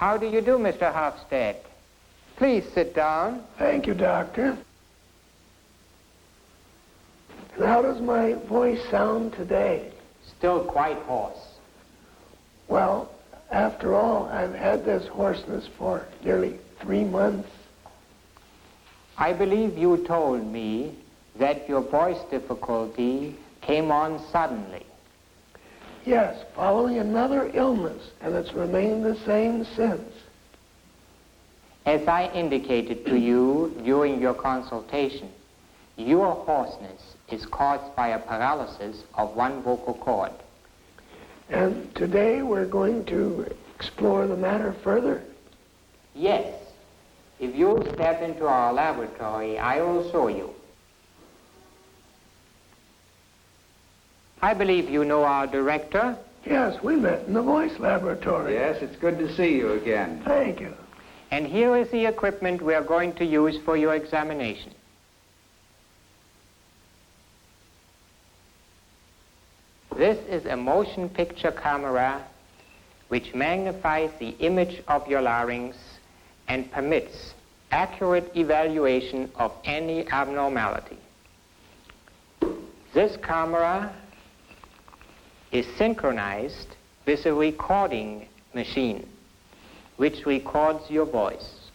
How do you do, Mr. Hofstede? Please sit down. Thank you, Doctor. And how does my voice sound today? Still quite hoarse. Well, after all, I've had this hoarseness for nearly 3 months. I believe you told me that your voice difficulty came on suddenly. Yes, following another illness, and it's remained the same since. As I indicated to you during your consultation, your hoarseness is caused by a paralysis of one vocal cord. And today we're going to explore the matter further. Yes. If you'll step into our laboratory, I will show you. I believe you know our director. Yes, we met in the voice laboratory. Yes, it's good to see you again. Thank you. And here is the equipment we are going to use for your examination. This is a motion picture camera which magnifies the image of your larynx and permits accurate evaluation of any abnormality. This camera is synchronized with a recording machine which records your voice.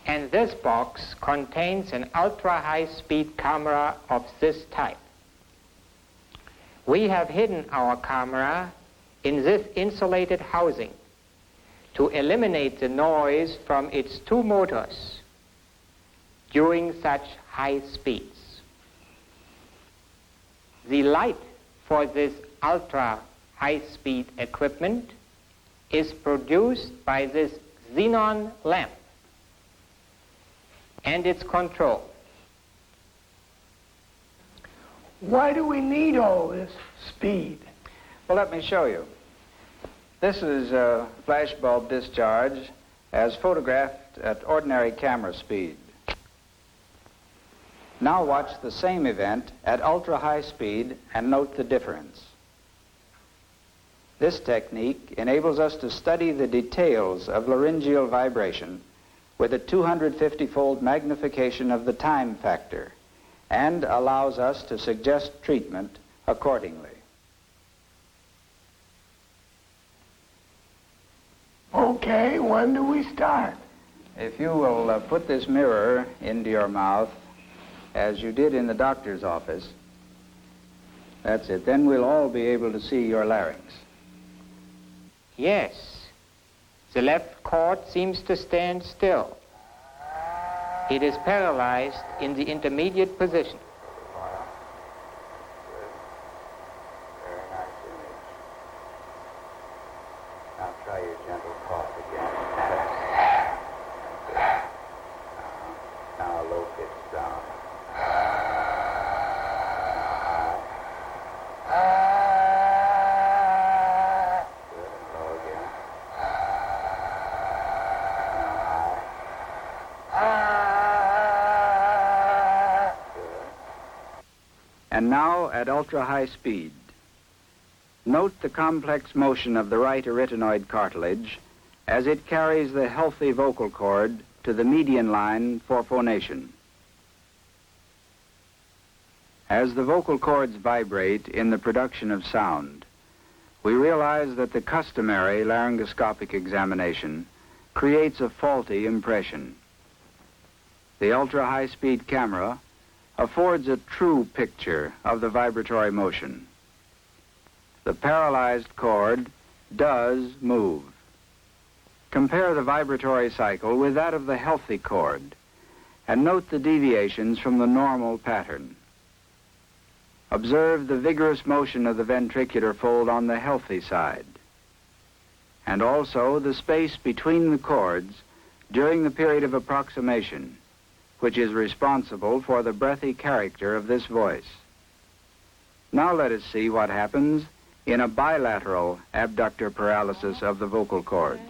And this box contains an ultra-high-speed camera of this type. We have hidden our camera in this insulated housing to eliminate the noise from its 2 motors during such high speeds. The light for this ultra high-speed equipment is produced by this xenon lamp and its control. Why do we need all this speed? Well, let me show you. This is a flashbulb discharge as photographed at ordinary camera speed. Now watch the same event at ultra-high speed and note the difference. This technique enables us to study the details of laryngeal vibration with a 250-fold magnification of the time factor and allows us to suggest treatment accordingly. Okay, when do we start? If you will put this mirror into your mouth, as you did in the doctor's office, that's it. Then we'll all be able to see your larynx. Yes, the left cord seems to stand still. It is paralyzed in the intermediate position. Very nice image. Now try your gentle cough again. Now low pitch down. And now at ultra-high speed. Note the complex motion of the right arytenoid cartilage as it carries the healthy vocal cord to the median line for phonation. As the vocal cords vibrate in the production of sound, we realize that the customary laryngoscopic examination creates a faulty impression. The ultra-high-speed camera affords a true picture of the vibratory motion. The paralyzed cord does move. Compare the vibratory cycle with that of the healthy cord and note the deviations from the normal pattern. Observe the vigorous motion of the ventricular fold on the healthy side, and also the space between the cords during the period of approximation, which is responsible for the breathy character of this voice. Now let us see what happens in a bilateral abductor paralysis of the vocal cords.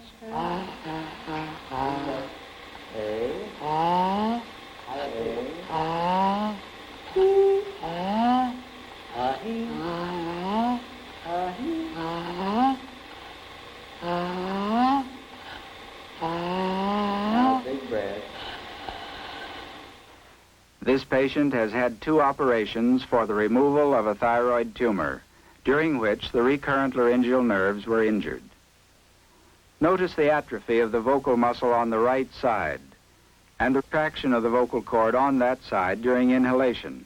breath. This patient has had 2 operations for the removal of a thyroid tumor, during which the recurrent laryngeal nerves were injured. Notice the atrophy of the vocal muscle on the right side and the traction of the vocal cord on that side during inhalation.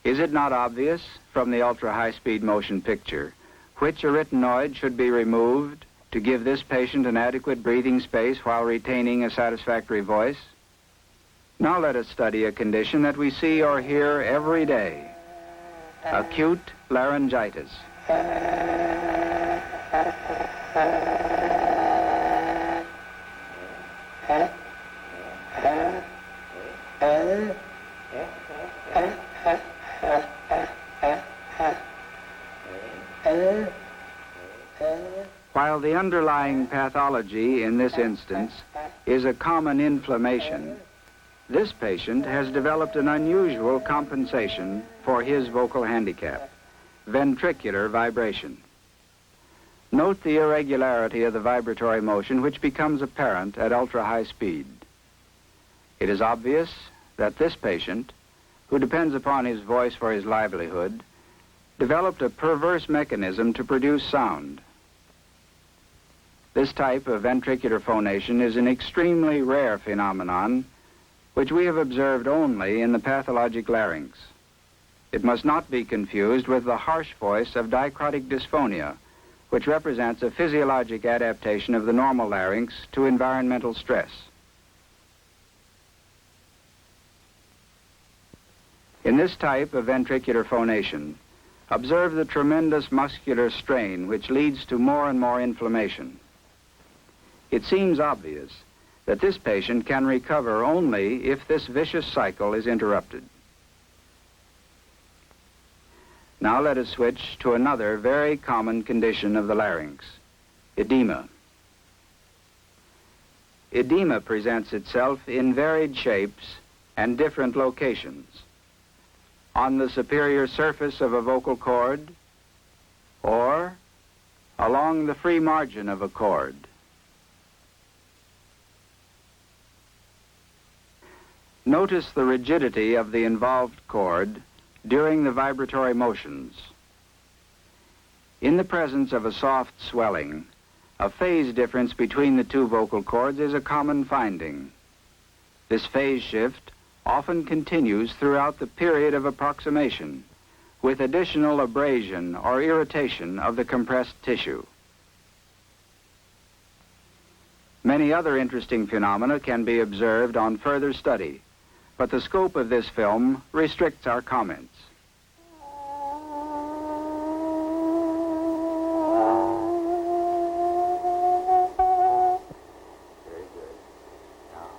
Is it not obvious from the ultra-high-speed motion picture which arytenoid should be removed to give this patient an adequate breathing space while retaining a satisfactory voice? Now let us study a condition that we see or hear every day: acute laryngitis. While the underlying pathology in this instance is a common inflammation, this patient has developed an unusual compensation for his vocal handicap: ventricular vibration. Note the irregularity of the vibratory motion which becomes apparent at ultra-high speed. It is obvious that this patient, who depends upon his voice for his livelihood, developed a perverse mechanism to produce sound. This type of ventricular phonation is an extremely rare phenomenon which we have observed only in the pathologic larynx. It must not be confused with the harsh voice of dicrotic dysphonia, which represents a physiologic adaptation of the normal larynx to environmental stress. In this type of ventricular phonation, observe the tremendous muscular strain which leads to more and more inflammation. It seems obvious that this patient can recover only if this vicious cycle is interrupted. Now let us switch to another very common condition of the larynx: edema. Edema presents itself in varied shapes and different locations: on the superior surface of a vocal cord, or along the free margin of a cord. Notice the rigidity of the involved cord during the vibratory motions. In the presence of a soft swelling, a phase difference between the 2 vocal cords is a common finding. This phase shift often continues throughout the period of approximation, with additional abrasion or irritation of the compressed tissue. Many other interesting phenomena can be observed on further study, but the scope of this film restricts our comments. Very good. Now,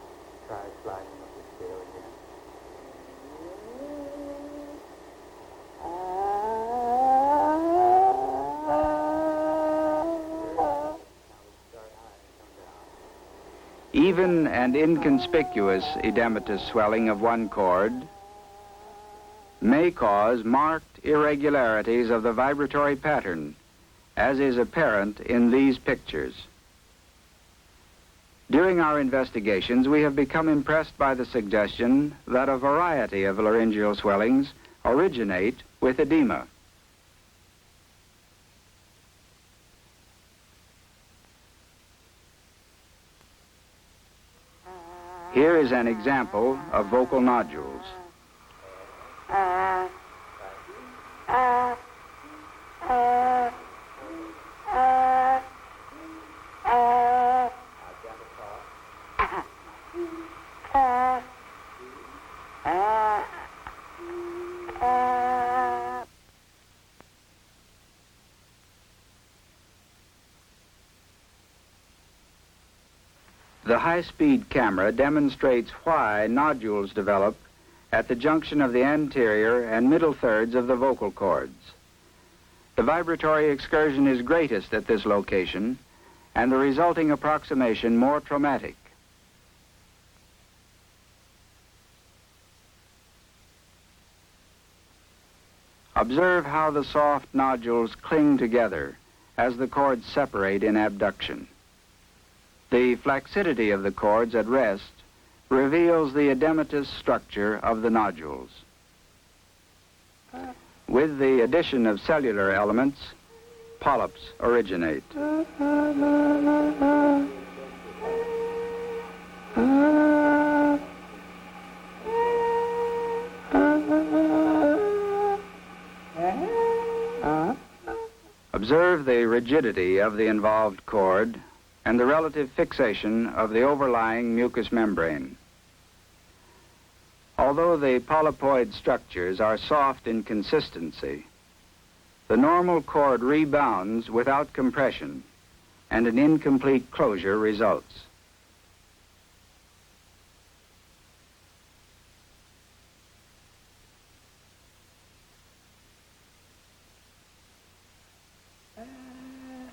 try sliding up the scale again. Even and inconspicuous edematous swelling of one cord may cause marked irregularities of the vibratory pattern, as is apparent in these pictures. During our investigations, we have become impressed by the suggestion that a variety of laryngeal swellings originate with edema. Here is an example of vocal nodules. The high-speed camera demonstrates why nodules develop at the junction of the anterior and middle thirds of the vocal cords. The vibratory excursion is greatest at this location, and the resulting approximation more traumatic. Observe how the soft nodules cling together as the cords separate in abduction. The flaccidity of the cords at rest reveals the edematous structure of the nodules. With the addition of cellular elements, polyps originate. Observe the rigidity of the involved cord and the relative fixation of the overlying mucous membrane. Although the polypoid structures are soft in consistency, the normal cord rebounds without compression, and an incomplete closure results.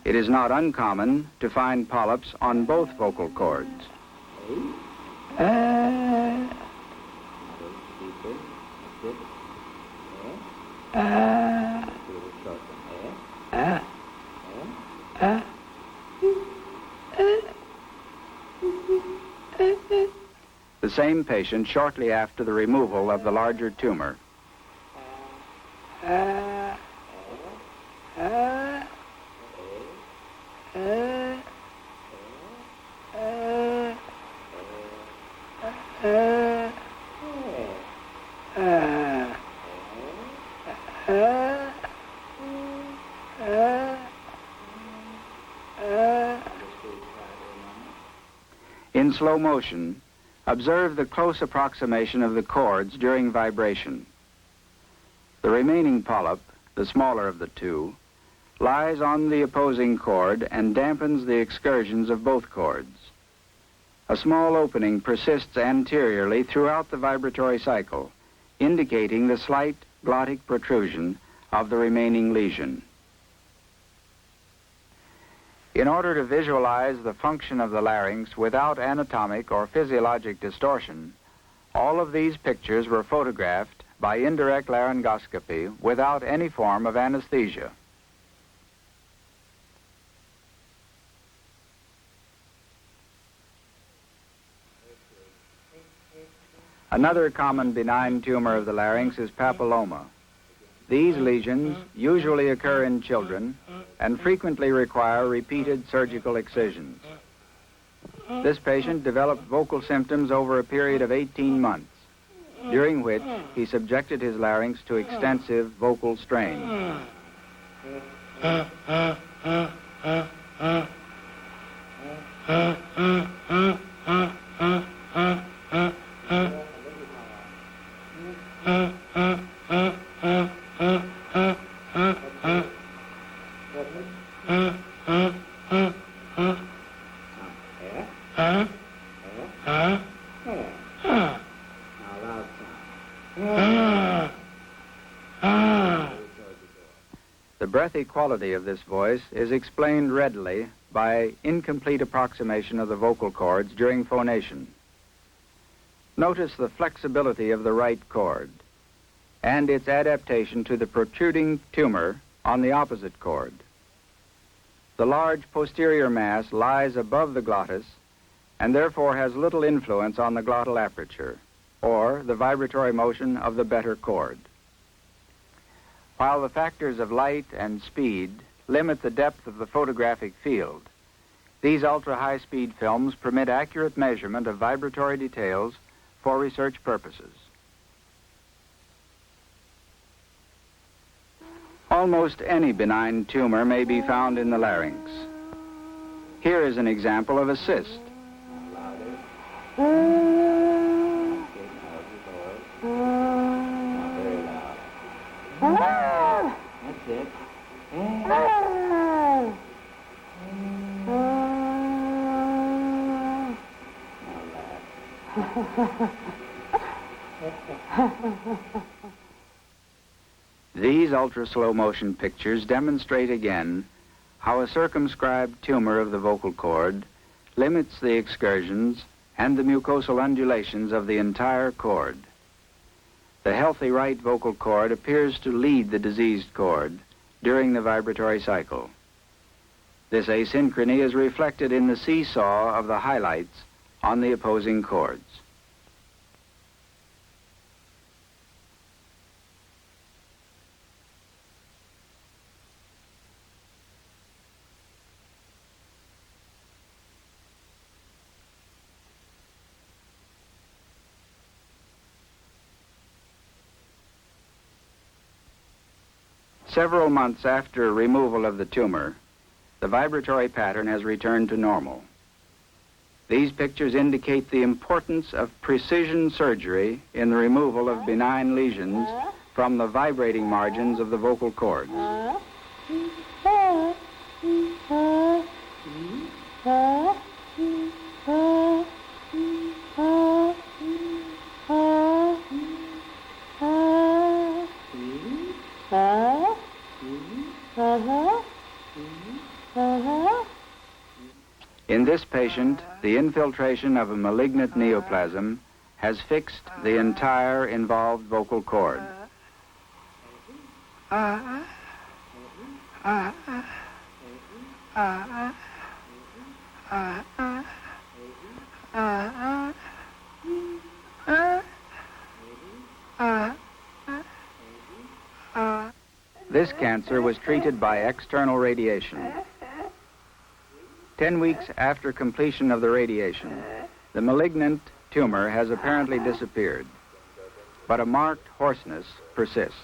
It is not uncommon to find polyps on both vocal cords. The same patient shortly after the removal of the larger tumor. In slow motion, observe the close approximation of the cords during vibration. The remaining polyp, the smaller of the two, lies on the opposing cord and dampens the excursions of both cords. A small opening persists anteriorly throughout the vibratory cycle, indicating the slight glottic protrusion of the remaining lesion. In order to visualize the function of the larynx without anatomic or physiologic distortion, all of these pictures were photographed by indirect laryngoscopy without any form of anesthesia. Another common benign tumor of the larynx is papilloma. These lesions usually occur in children and frequently require repeated surgical excisions. This patient developed vocal symptoms over a period of 18 months, during which he subjected his larynx to extensive vocal strain. The breathy quality of this voice is explained readily by incomplete approximation of the vocal cords during phonation. Notice the flexibility of the right cord and its adaptation to the protruding tumor on the opposite cord. The large posterior mass lies above the glottis and therefore has little influence on the glottal aperture or the vibratory motion of the better cord. While the factors of light and speed limit the depth of the photographic field, these ultra-high-speed films permit accurate measurement of vibratory details for research purposes. Almost any benign tumor may be found in the larynx. Here is an example of a cyst. That's it. These ultra-slow motion pictures demonstrate again how a circumscribed tumor of the vocal cord limits the excursions and the mucosal undulations of the entire cord. The healthy right vocal cord appears to lead the diseased cord during the vibratory cycle. This asynchrony is reflected in the seesaw of the highlights on the opposing chords. Several months after removal of the tumor, the vibratory pattern has returned to normal. These pictures indicate the importance of precision surgery in the removal of benign lesions from the vibrating margins of the vocal cords. In this patient, the infiltration of a malignant neoplasm has fixed the entire involved vocal cord. This cancer was treated by external radiation. 10 weeks after completion of the radiation, the malignant tumor has apparently disappeared, but a marked hoarseness persists.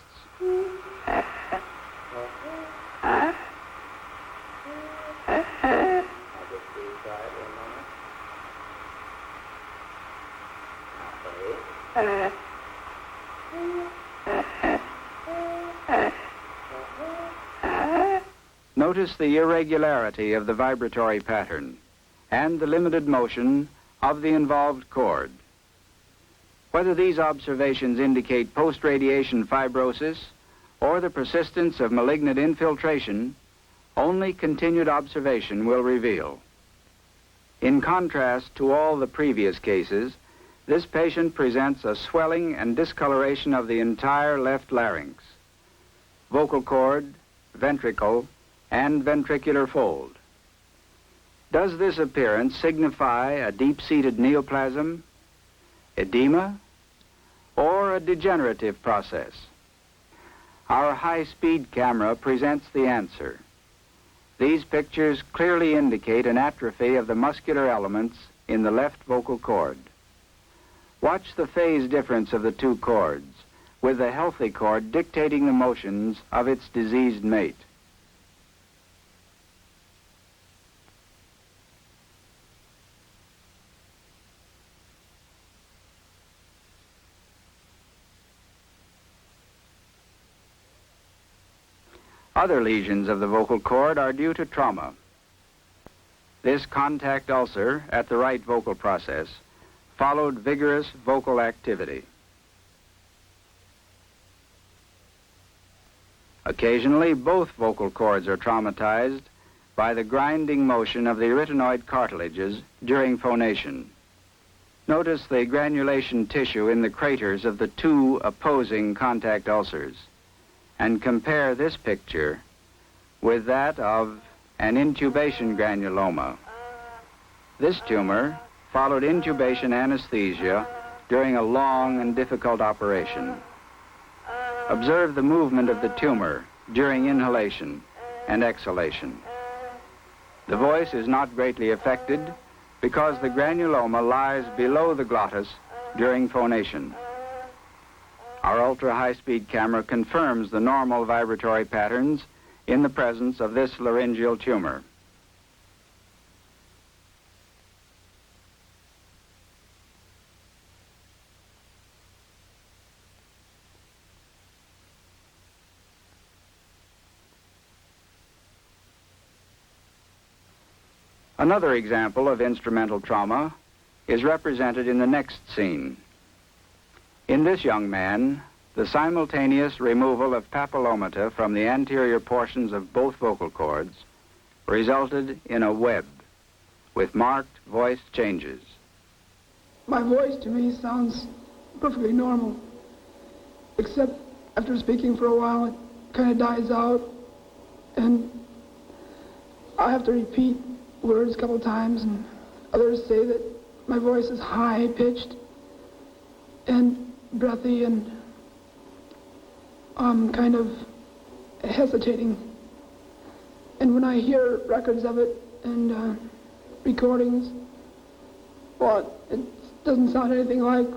Notice the irregularity of the vibratory pattern and the limited motion of the involved cord. Whether these observations indicate post-radiation fibrosis or the persistence of malignant infiltration, only continued observation will reveal. In contrast to all the previous cases, this patient presents a swelling and discoloration of the entire left larynx, vocal cord, ventricle, and ventricular fold. Does this appearance signify a deep-seated neoplasm, edema, or a degenerative process? Our high-speed camera presents the answer. These pictures clearly indicate an atrophy of the muscular elements in the left vocal cord. Watch the phase difference of the two cords, with the healthy cord dictating the motions of its diseased mate. Other lesions of the vocal cord are due to trauma. This contact ulcer at the right vocal process followed vigorous vocal activity. Occasionally, both vocal cords are traumatized by the grinding motion of the arytenoid cartilages during phonation. Notice the granulation tissue in the craters of the two opposing contact ulcers, and compare this picture with that of an intubation granuloma. This tumor followed intubation anesthesia during a long and difficult operation. Observe the movement of the tumor during inhalation and exhalation. The voice is not greatly affected because the granuloma lies below the glottis during phonation. Our ultra-high-speed camera confirms the normal vibratory patterns in the presence of this laryngeal tumor. Another example of instrumental trauma is represented in the next scene. In this young man, the simultaneous removal of papillomata from the anterior portions of both vocal cords resulted in a web with marked voice changes. My voice to me sounds perfectly normal, except after speaking for a while, it kind of dies out, and I have to repeat words a couple times, and others say that my voice is high-pitched and breathy and kind of hesitating. And when I hear records of it and recordings, well, it doesn't sound anything like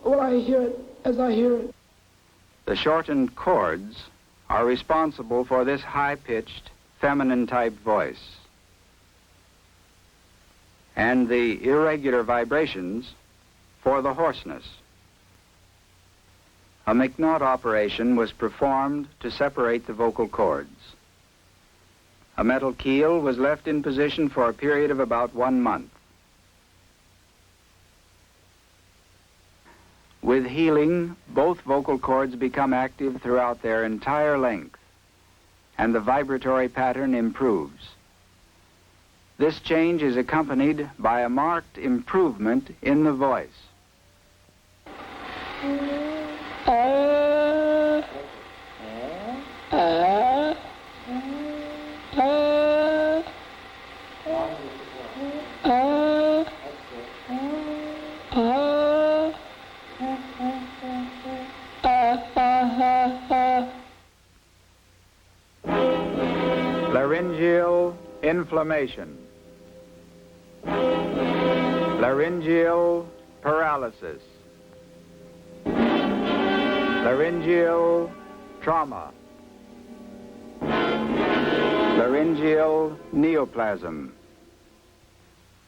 what I hear it as I hear it. The shortened chords are responsible for this high-pitched, feminine-type voice. And the irregular vibrations for the hoarseness. A McNaught operation was performed to separate the vocal cords. A metal keel was left in position for a period of about 1 month. With healing, both vocal cords become active throughout their entire length, and the vibratory pattern improves. This change is accompanied by a marked improvement in the voice. Laryngeal inflammation. Laryngeal paralysis. Laryngeal trauma. Laryngeal neoplasm.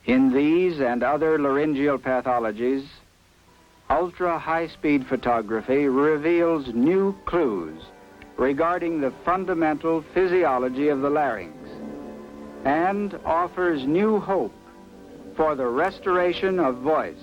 In these and other laryngeal pathologies, ultra-high-speed photography reveals new clues regarding the fundamental physiology of the larynx and offers new hope for the restoration of voice.